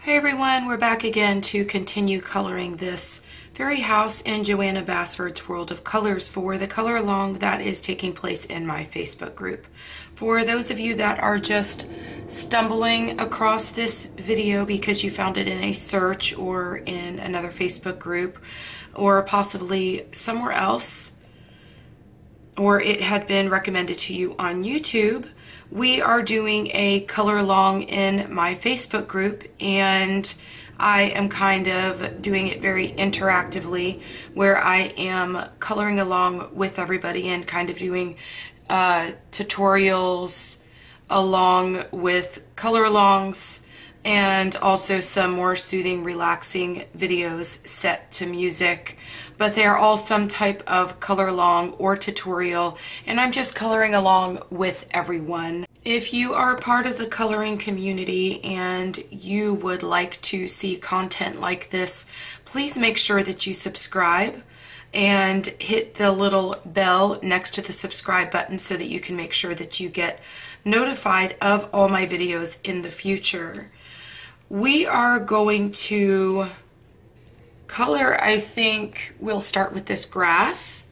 Hey everyone, we're back again to continue coloring this fairy house in Johanna Basford's World of Colors for the color along that is taking place in my Facebook group. For those of you that are just stumbling across this video because you found it in a search or in another Facebook group or possibly somewhere else, or it had been recommended to you on YouTube, we are doing a color along in my Facebook group, and I am kind of doing it very interactively where I am coloring along with everybody and kind of doing tutorials along with color alongs, and also some more soothing, relaxing videos set to music. But they're all some type of color along or tutorial, and I'm just coloring along with everyone. If you are part of the coloring community and you would like to see content like this, please make sure that you subscribe and hit the little bell next to the subscribe button so that you can make sure that you get notified of all my videos in the future. We are going to color, I think we'll start with this grass.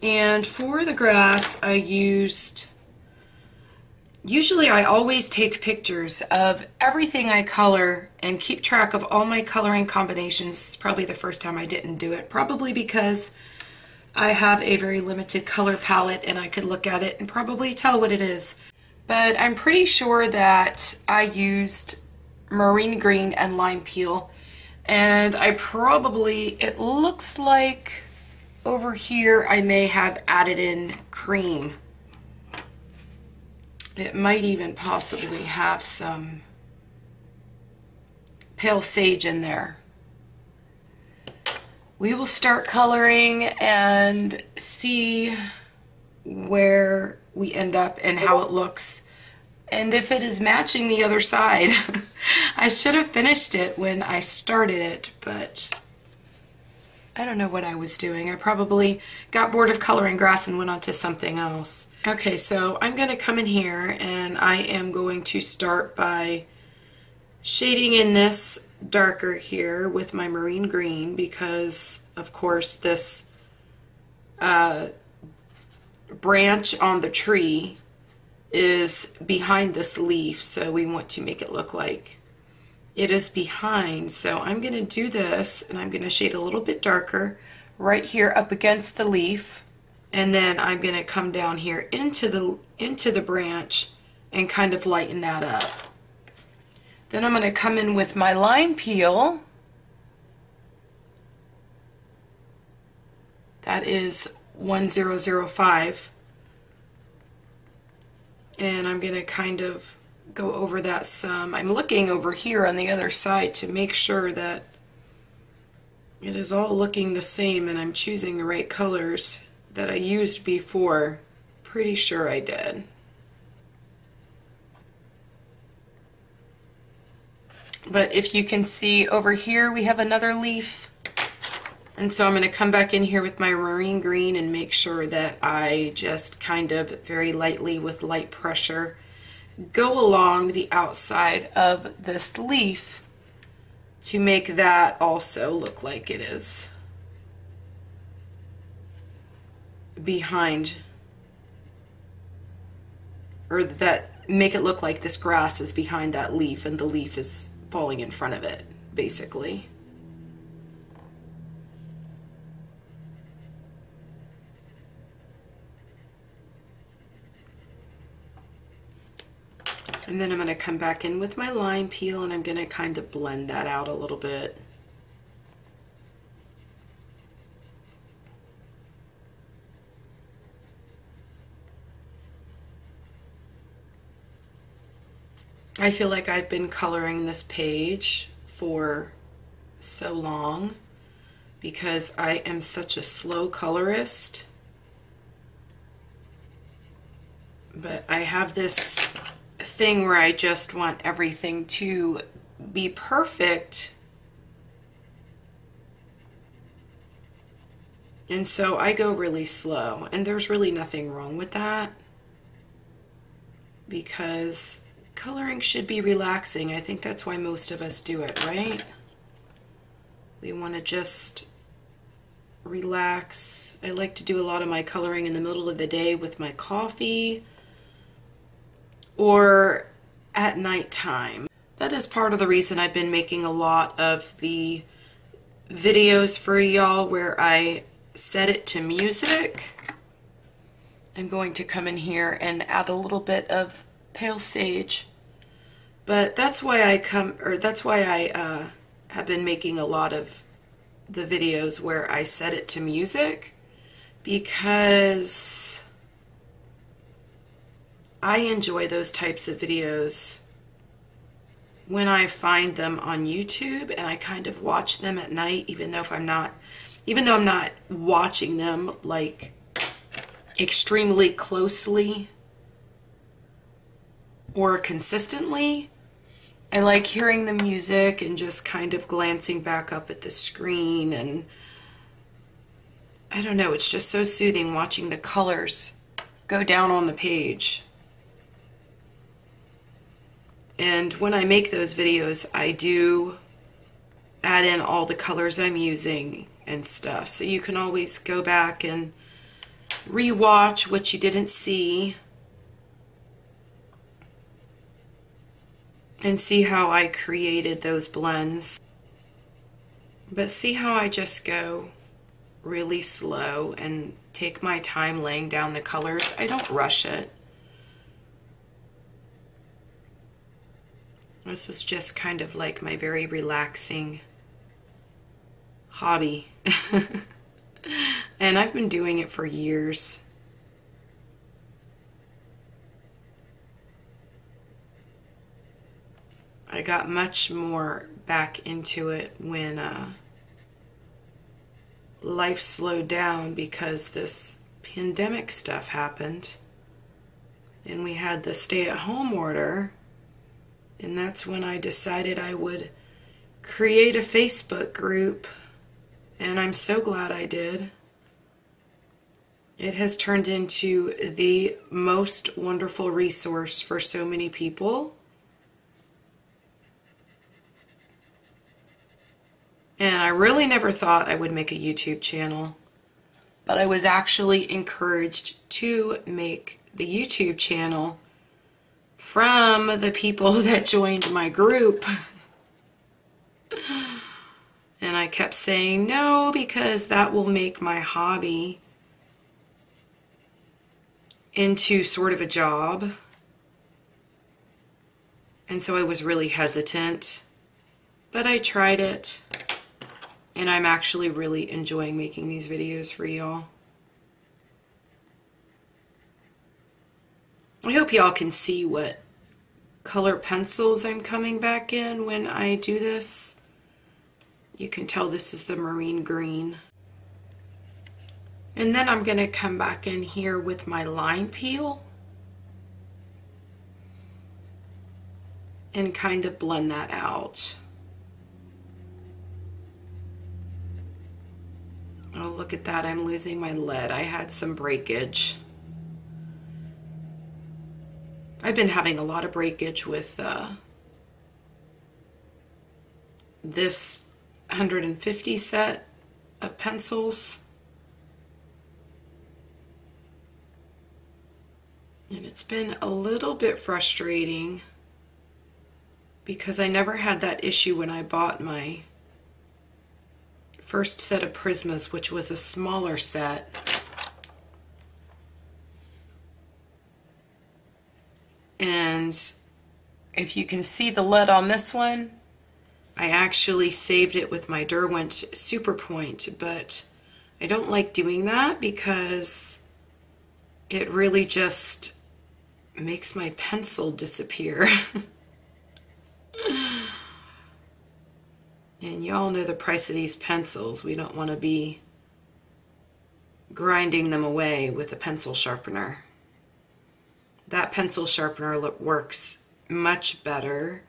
And for the grass, I used, usually I always take pictures of everything I color and keep track of all my coloring combinations. It's probably the first time I didn't do it, probably because I have a very limited color palette and I could look at it and probably tell what it is. But I'm pretty sure that I used marine green and lime peel, and I probably, it looks like over here I may have added in cream. It might even possibly have some pale sage in there. We will start coloring and see where we end up and how it looks, and if it is matching the other side. I should have finished it when I started it, but I don't know what I was doing. I probably got bored of coloring grass and went on to something else. Okay, so I'm going to come in here and I am going to start by shading in this darker here with my marine green because, of course, this branch on the tree is behind this leaf, so we want to make it look like it is behind. So I'm going to do this, and I'm going to shade a little bit darker right here up against the leaf, and then I'm going to come down here into the branch and kind of lighten that up. Then I'm going to come in with my lime peel. That is 1005. And I'm going to kind of go over that some. I'm looking over here on the other side to make sure that it is all looking the same and I'm choosing the right colors that I used before. Pretty sure I did. But if you can see over here, we have another leaf. And so I'm going to come back in here with my marine green and make sure that I just kind of very lightly with light pressure go along the outside of this leaf to make that also look like it is behind, or that make it look like this grass is behind that leaf and the leaf is falling in front of it, basically. And then I'm going to come back in with my lime peel and I'm going to kind of blend that out a little bit. I feel like I've been coloring this page for so long because I am such a slow colorist. But I have this thing where I just want everything to be perfect, and so I go really slow, and there's really nothing wrong with that because Coloring should be relaxing. I think that's why most of us do it, right? We want to just relax. I like to do a lot of my coloring in the middle of the day with my coffee or at nighttime. That is part of the reason I've been making a lot of the videos for y'all where I set it to music. I'm going to come in here and add a little bit of pale sage. But that's why I have been making a lot of the videos where I set it to music, because I enjoy those types of videos when I find them on YouTube, and I kind of watch them at night, even though I'm not watching them like extremely closely or consistently. I like hearing the music and just kind of glancing back up at the screen, and I don't know, it's just so soothing watching the colors go down on the page. And when I make those videos, I do add in all the colors I'm using and stuff, so you can always go back and re-watch what you didn't see and see how I created those blends. But see how I just go really slow and take my time laying down the colors. I don't rush it. This is just kind of like my very relaxing hobby. And I've been doing it for years. I got much more back into it when life slowed down, because this pandemic stuff happened and we had the stay-at-home order, and that's when I decided I would create a Facebook group, and I'm so glad I did. It has turned into the most wonderful resource for so many people. And I really never thought I would make a YouTube channel, but I was actually encouraged to make the YouTube channel from the people that joined my group. And I kept saying no, because that will make my hobby into sort of a job. And so I was really hesitant, but I tried it. And I'm actually really enjoying making these videos for y'all. I hope y'all can see what color pencils I'm coming back in when I do this. You can tell this is the marine green. And then I'm going to come back in here with my lime peel and kind of blend that out. Oh, look at that, I'm losing my lead. I had some breakage. I've been having a lot of breakage with this 150 set of pencils. And it's been a little bit frustrating because I never had that issue when I bought my first set of Prismas, which was a smaller set. And if you can see the lead on this one, I actually saved it with my Derwent Super Point, but I don't like doing that because it really just makes my pencil disappear. And y'all know the price of these pencils. We don't want to be grinding them away with a pencil sharpener. That pencil sharpener works much better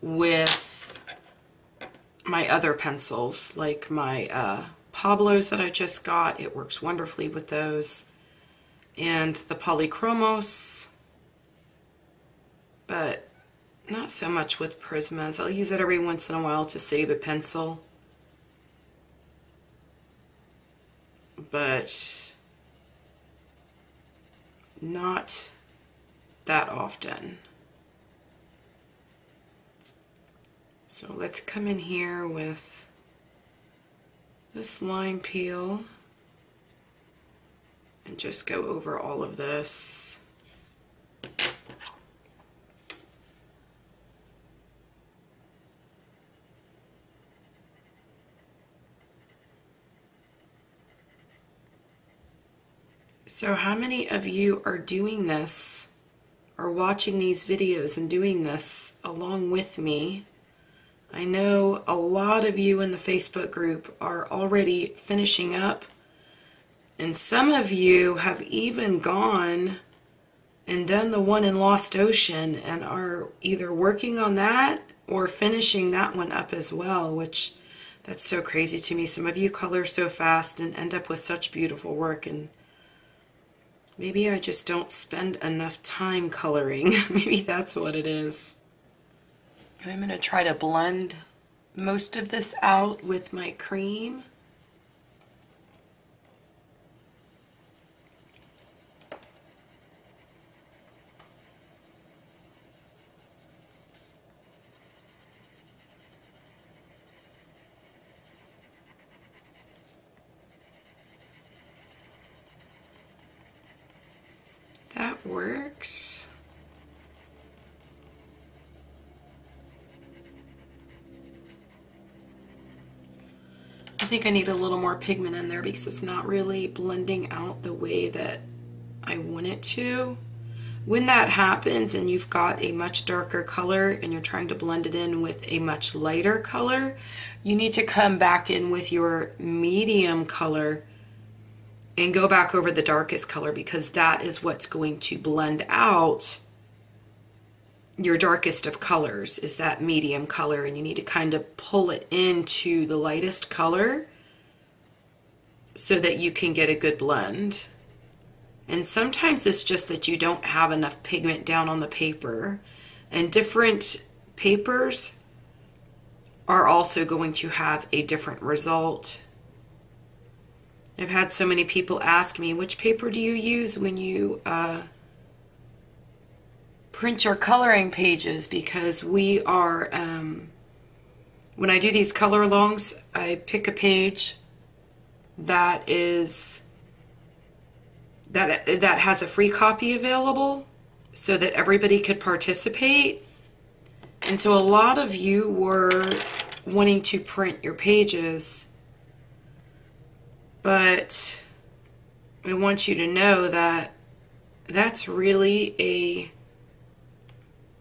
with my other pencils, like my Pablos that I just got. It works wonderfully with those. And the Polychromos. but not so much with Prismas. I'll use it every once in a while to save a pencil, but not that often. So let's come in here with this lime peel and just go over all of this. So how many of you are doing this, or watching these videos and doing this along with me? I know a lot of you in the Facebook group are already finishing up, and some of you have even gone and done the one in Lost Ocean and are either working on that or finishing that one up as well, which that's so crazy to me. Some of you color so fast and end up with such beautiful work, and maybe I just don't spend enough time coloring. Maybe that's what it is. I'm going to try to blend most of this out with my cream. That works. I think I need a little more pigment in there because it's not really blending out the way that I want it to. When that happens and you've got a much darker color and you're trying to blend it in with a much lighter color, you need to come back in with your medium color and go back over the darkest color, because that is what's going to blend out your darkest of colors, is that medium color, and you need to kind of pull it into the lightest color so that you can get a good blend. And sometimes it's just that you don't have enough pigment down on the paper, and different papers are also going to have a different result. I've had so many people ask me, which paper do you use when you print your coloring pages? Because we are, when I do these color alongs, I pick a page that is, that has a free copy available so that everybody could participate. And so a lot of you were wanting to print your pages, but I want you to know that that's really a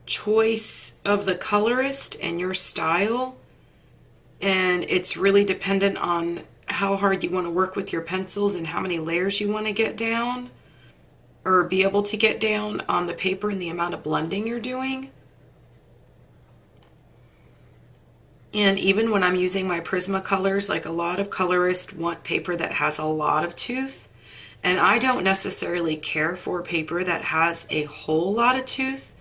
choice of the colorist and your style, and it's really dependent on how hard you want to work with your pencils and how many layers you want to get down or be able to get down on the paper and the amount of blending you're doing. And even when I'm using my Prismacolors, like a lot of colorists want paper that has a lot of tooth, and I don't necessarily care for paper that has a whole lot of tooth,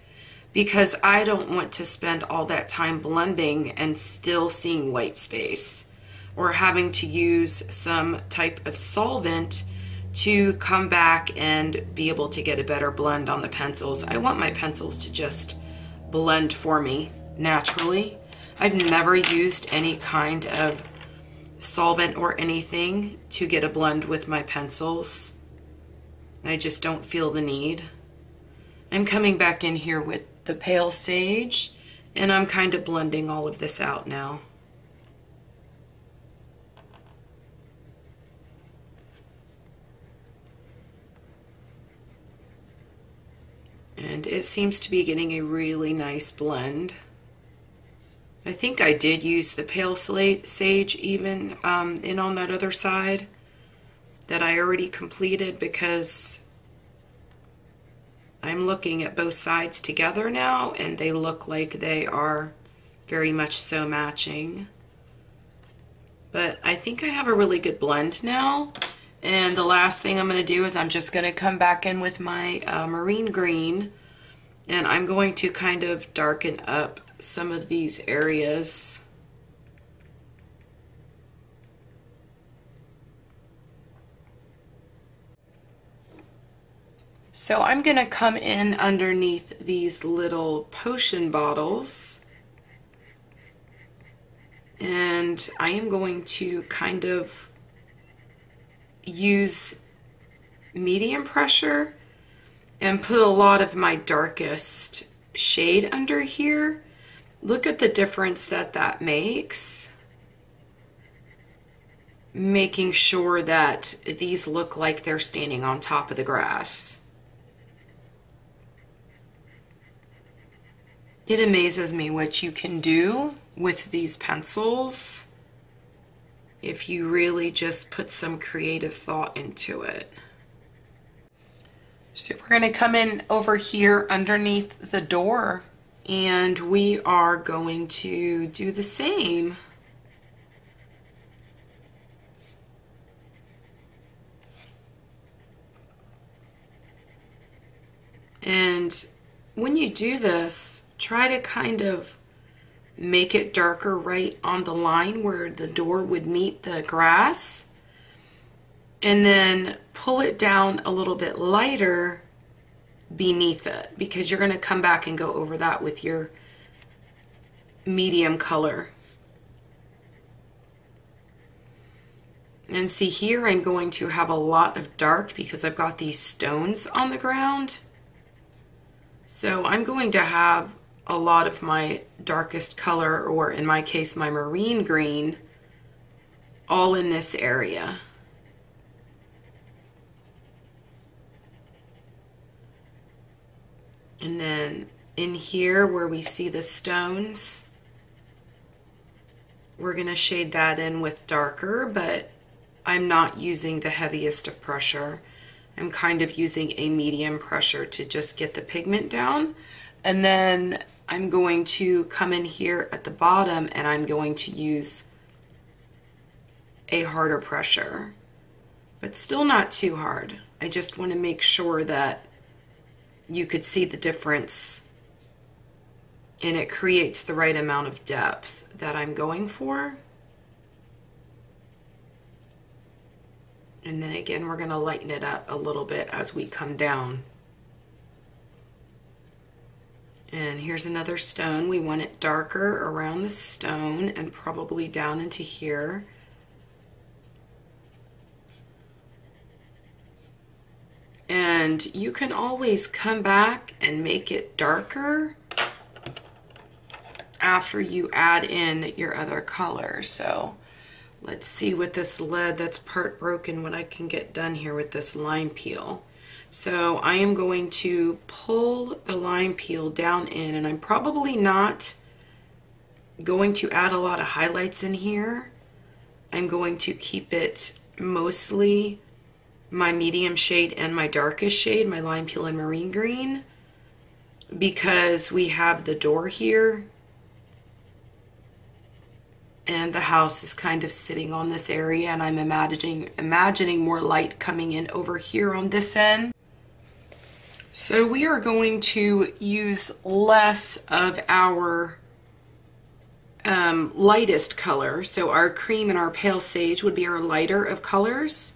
because I don't want to spend all that time blending and still seeing white space, or having to use some type of solvent to come back and be able to get a better blend on the pencils. I want my pencils to just blend for me naturally. I've never used any kind of solvent or anything to get a blend with my pencils. I just don't feel the need. I'm coming back in here with the pale sage, and I'm kind of blending all of this out now. And it seems to be getting a really nice blend. I think I did use the pale sage even in on that other side that I already completed, because I'm looking at both sides together now and they look like they are very much so matching. But I think I have a really good blend now. And the last thing I'm going to do is I'm just going to come back in with my marine green And I'm going to kind of darken up some of these areas. So I'm going to come in underneath these little potion bottles, and I am going to kind of use medium pressure and put a lot of my darkest shade under here. Look at the difference that that makes. Making sure that these look like they're standing on top of the grass. It amazes me what you can do with these pencils if you really just put some creative thought into it. So we're going to come in over here underneath the door, and we are going to do the same. And when you do this, try to kind of make it darker right on the line where the door would meet the grass, and then pull it down a little bit lighter beneath it, because you're going to come back and go over that with your medium color. And see here, I'm going to have a lot of dark because I've got these stones on the ground. So I'm going to have a lot of my darkest color, or in my case, my marine green, all in this area. And then in here where we see the stones, we're going to shade that in with darker, but I'm not using the heaviest of pressure. I'm kind of using a medium pressure to just get the pigment down. And then I'm going to come in here at the bottom and I'm going to use a harder pressure, but still not too hard. I just want to make sure that you could see the difference and it creates the right amount of depth that I'm going for. And then again, we're going to lighten it up a little bit as we come down. And here's another stone. We want it darker around the stone and probably down into here. And you can always come back and make it darker after you add in your other color. So let's see with this lead that's part broken what I can get done here with this lime peel. So I am going to pull the lime peel down in, and I'm probably not going to add a lot of highlights in here. I'm going to keep it mostly my medium shade and my darkest shade, my lime peel and marine green, because we have the door here and the house is kind of sitting on this area, and I'm imagining more light coming in over here on this end. So we are going to use less of our lightest color. So our cream and our pale sage would be our lighter of colors.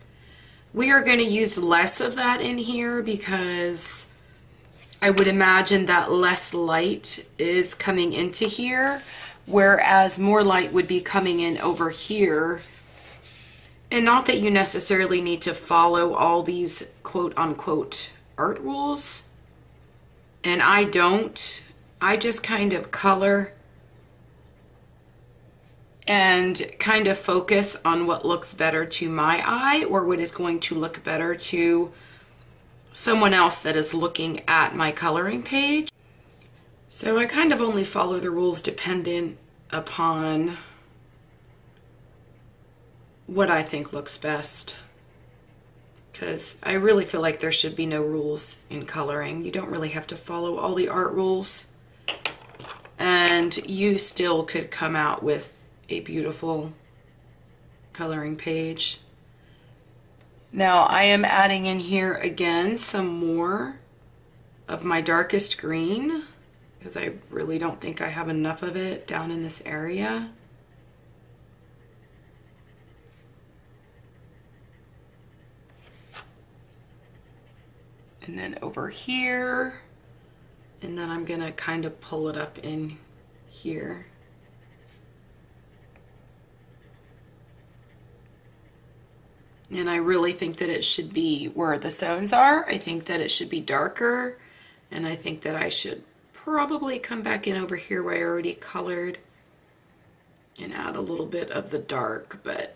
We are going to use less of that in here because I would imagine that less light is coming into here, whereas more light would be coming in over here. And not that you necessarily need to follow all these quote-unquote art rules, and I don't. I just kind of color and kind of focus on what looks better to my eye, or what is going to look better to someone else that is looking at my coloring page. So I kind of only follow the rules dependent upon what I think looks best, because I really feel like there should be no rules in coloring. You don't really have to follow all the art rules, and you still could come out with a beautiful coloring page. Now I am adding in here again some more of my darkest green, because I really don't think I have enough of it down in this area. And then over here, and then I'm gonna kind of pull it up in here. And I really think that it should be where the stones are. I think that it should be darker, and I think that I should probably come back in over here where I already colored and add a little bit of the dark, but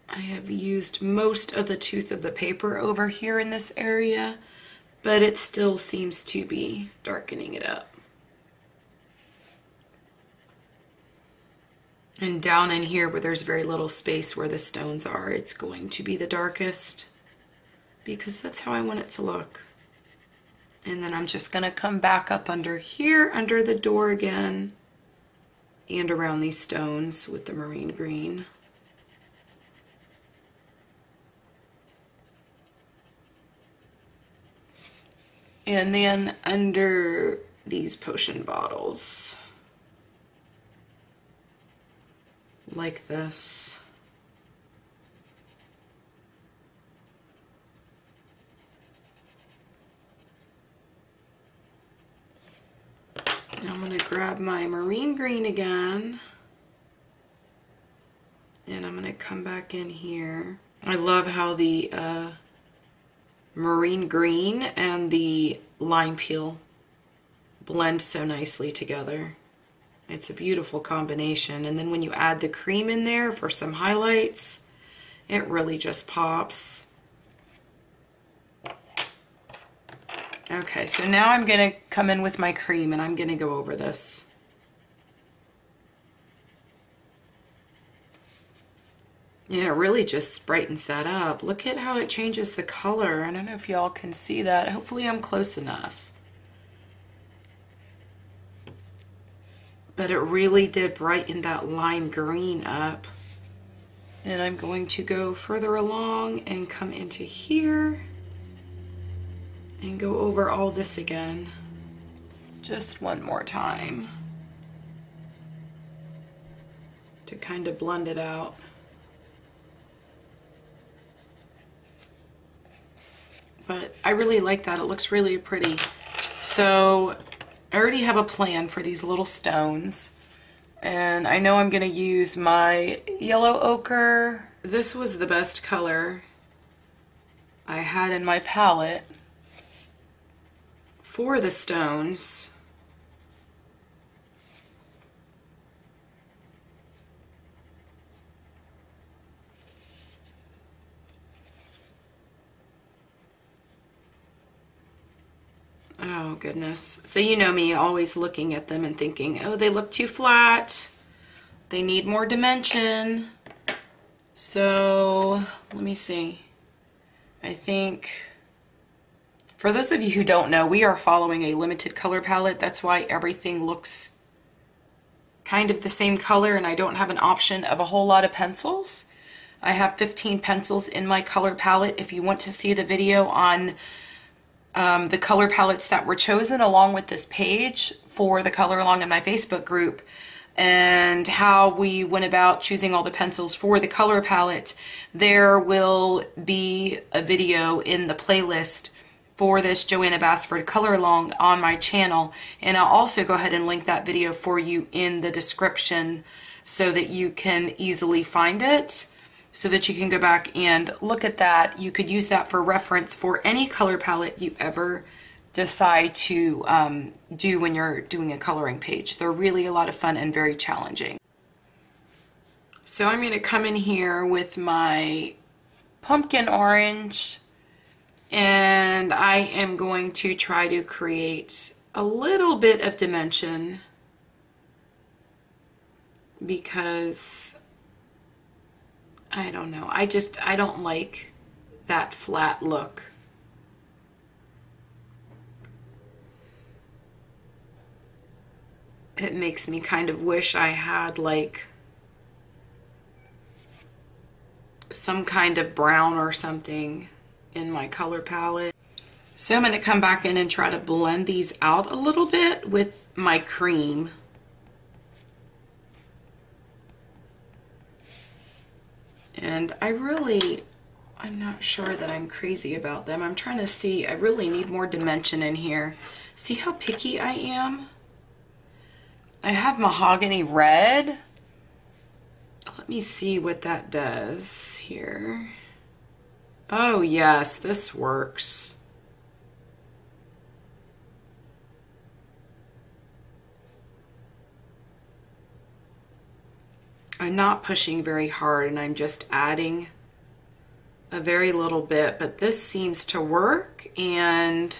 I have used most of the tooth of the paper over here in this area, but it still seems to be darkening it up. And down in here where there's very little space where the stones are, it's going to be the darkest because that's how I want it to look. And then I'm just gonna come back up under here, under the door again, and around these stones with the marine green. And then under these potion bottles, like this. Now I'm going to grab my marine green again, and I'm going to come back in here. I love how the marine green and the lime peel blend so nicely together. It's a beautiful combination. And then when you add the cream in there for some highlights, it really just pops. Okay, so now I'm gonna come in with my cream and I'm gonna go over this. And it really just brightens that up. Look at how it changes the color. I don't know if y'all can see that. Hopefully I'm close enough. But it really did brighten that lime green up. And I'm going to go further along and come into here and go over all this again. Just one more time to kind of blend it out. But I really like that. It looks really pretty. So I already have a plan for these little stones, and I know I'm going to use my yellow ochre. This was the best color I had in my palette for the stones. Oh goodness. So you know me, always looking at them and thinking, oh, they look too flat. They need more dimension. So let me see. I think, for those of you who don't know, we are following a limited color palette. That's why everything looks kind of the same color, and I don't have an option of a whole lot of pencils. I have 15 pencils in my color palette. If you want to see the video on the color palettes that were chosen along with this page for the color along in my Facebook group, and how we went about choosing all the pencils for the color palette, there will be a video in the playlist for this Johanna Basford color along on my channel, and I'll also go ahead and link that video for you in the description so that you can easily find it, so that you can go back and look at that. You could use that for reference for any color palette you ever decide to do when you're doing a coloring page. They're really a lot of fun and very challenging. So I'm going to come in here with my pumpkin orange, and I am going to try to create a little bit of dimension, because I don't know, I don't like that flat look. It makes me kind of wish I had like some kind of brown or something in my color palette. So I'm going to come back in and try to blend these out a little bit with my cream. And I'm not sure that I'm crazy about them. I'm trying to see, I really need more dimension in here. See how picky I am? I have mahogany red. Let me see what that does here. Oh yes, this works. I'm not pushing very hard and I'm just adding a very little bit, but this seems to work and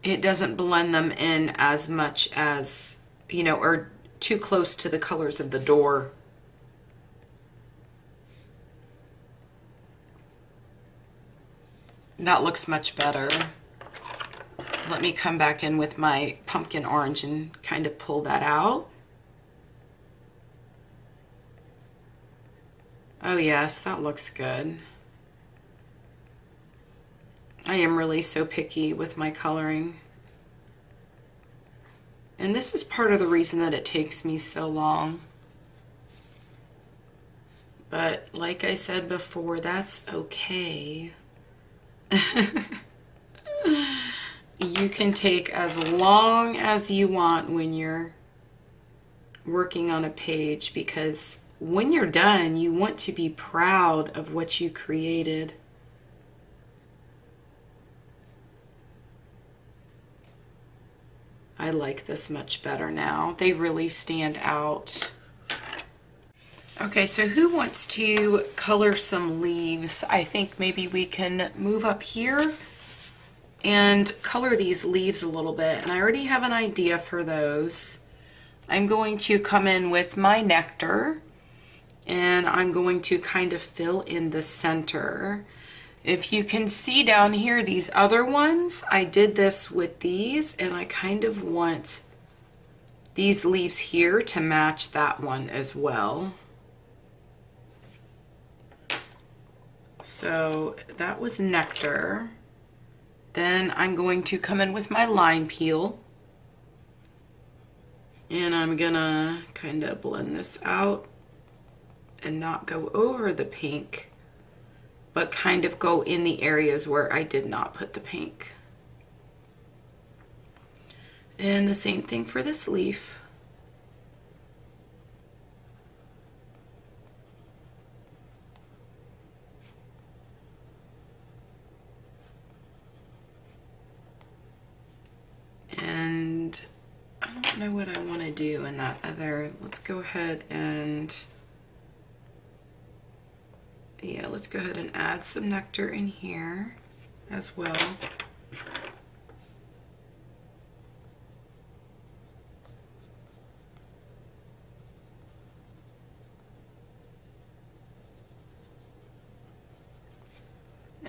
it doesn't blend them in as much as, you know, or too close to the colors of the door. That looks much better. Let me come back in with my pumpkin orange and kind of pull that out. Oh yes, that looks good. I am really so picky with my coloring. And this is part of the reason that it takes me so long. But like I said before, that's okay. You can take as long as you want when you're working on a page, because when you're done, you want to be proud of what you created. I like this much better now. They really stand out. Okay, so who wants to color some leaves? I think maybe we can move up here and color these leaves a little bit. And I already have an idea for those. I'm going to come in with my nectar and I'm going to kind of fill in the center. If you can see down here, these other ones, I did this with these and I kind of want these leaves here to match that one as well. So that was nectar. Then I'm going to come in with my lime peel and I'm gonna kind of blend this out and not go over the pink, but kind of go in the areas where I did not put the pink. And the same thing for this leaf. And I don't know what I want to do in that other. Let's go ahead and, yeah, let's go ahead and add some nectar in here as well.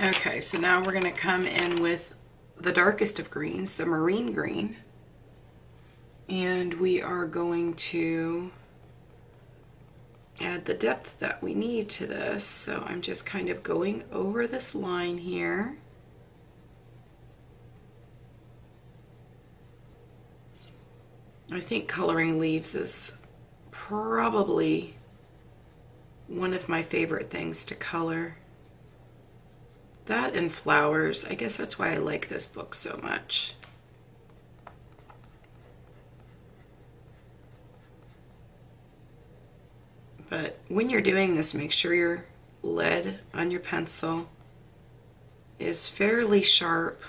Okay, so now we're going to come in with the darkest of greens, the marine green, and we are going to add the depth that we need to this. So I'm just kind of going over this line here. I think coloring leaves is probably one of my favorite things to color. That and flowers. I guess that's why I like this book so much. But when you're doing this, make sure your lead on your pencil is fairly sharp.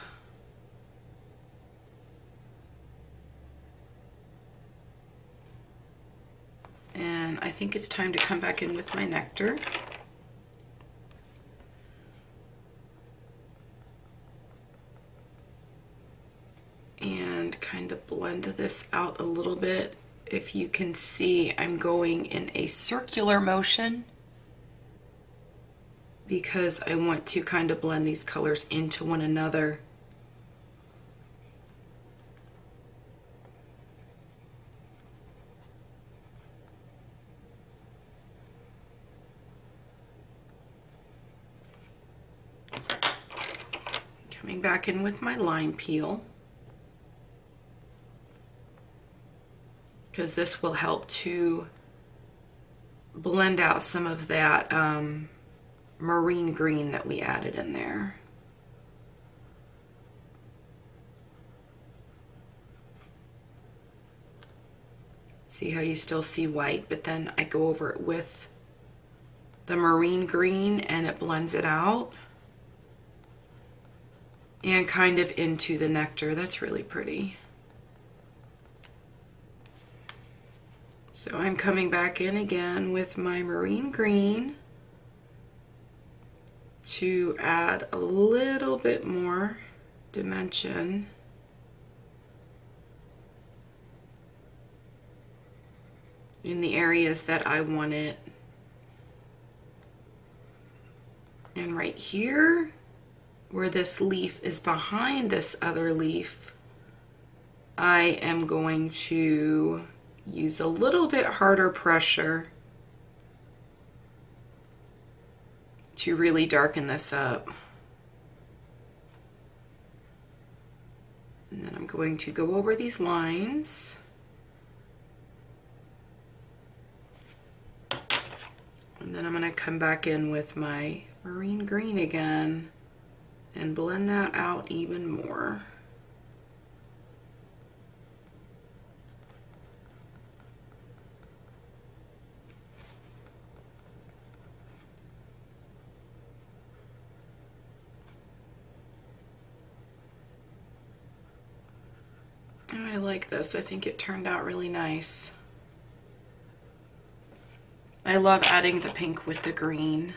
And I think it's time to come back in with my nectar. And kind of blend this out a little bit. If you can see, I'm going in a circular motion because I want to kind of blend these colors into one another. Coming back in with my lime peel, because this will help to blend out some of that marine green that we added in there. See how you still see white, but then I go over it with the marine green and it blends it out and kind of into the nectar. That's really pretty. So I'm coming back in again with my marine green to add a little bit more dimension. In the areas that I want it. And right here, where this leaf is behind this other leaf, I am going to use a little bit harder pressure to really darken this up. And then I'm going to go over these lines. And then I'm going to come back in with my marine green again and blend that out even more. Oh, I like this. I think it turned out really nice. I love adding the pink with the green.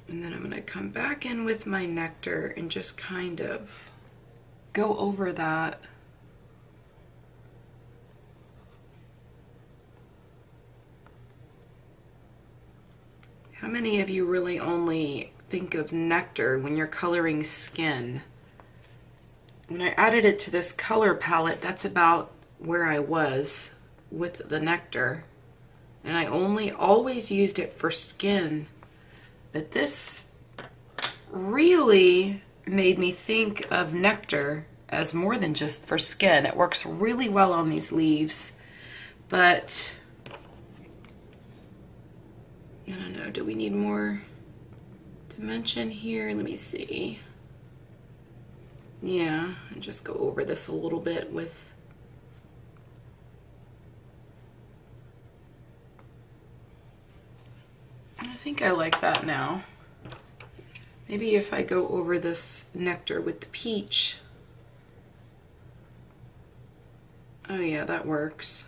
And then I'm going to come back in with my nectar and just kind of go over that. How many of you really only think of nectar when you're coloring skin? When I added it to this color palette, that's about where I was with the nectar, and I always used it for skin, but this really made me think of nectar as more than just for skin. It works really well on these leaves, but I don't know, do we need more dimension here? Let me see. Yeah, and just go over this a little bit with I think I like that now. Maybe if I go over this nectar with the peach. Oh yeah, that works.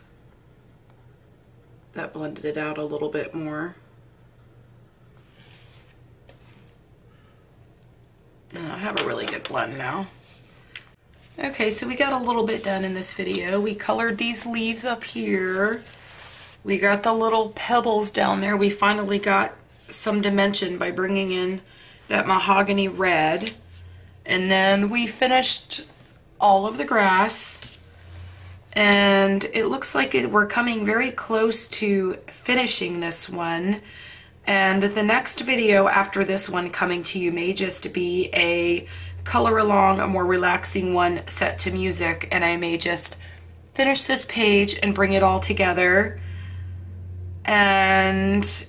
That blended it out a little bit more. And I have a really good blend now. Okay, so we got a little bit done in this video. We colored these leaves up here. We got the little pebbles down there. We finally got some dimension by bringing in that mahogany red. And then we finished all of the grass. And it looks like we're coming very close to finishing this one. And the next video after this one coming to you may just be a color along, a more relaxing one set to music. And I may just finish this page and bring it all together. And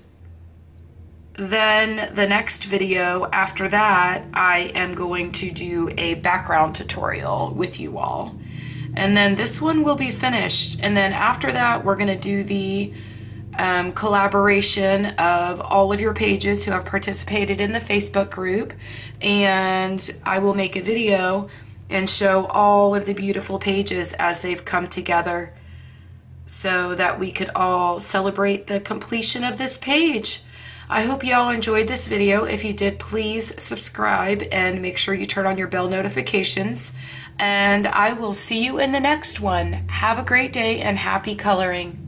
then the next video after that, I am going to do a background tutorial with you all. And then this one will be finished. And then after that, we're going to do the collaboration of all of your pages who have participated in the Facebook group. And I will make a video and show all of the beautiful pages as they've come together, so that we could all celebrate the completion of this page. I hope you all enjoyed this video. If you did, please subscribe and make sure you turn on your bell notifications. And I will see you in the next one. Have a great day and happy coloring.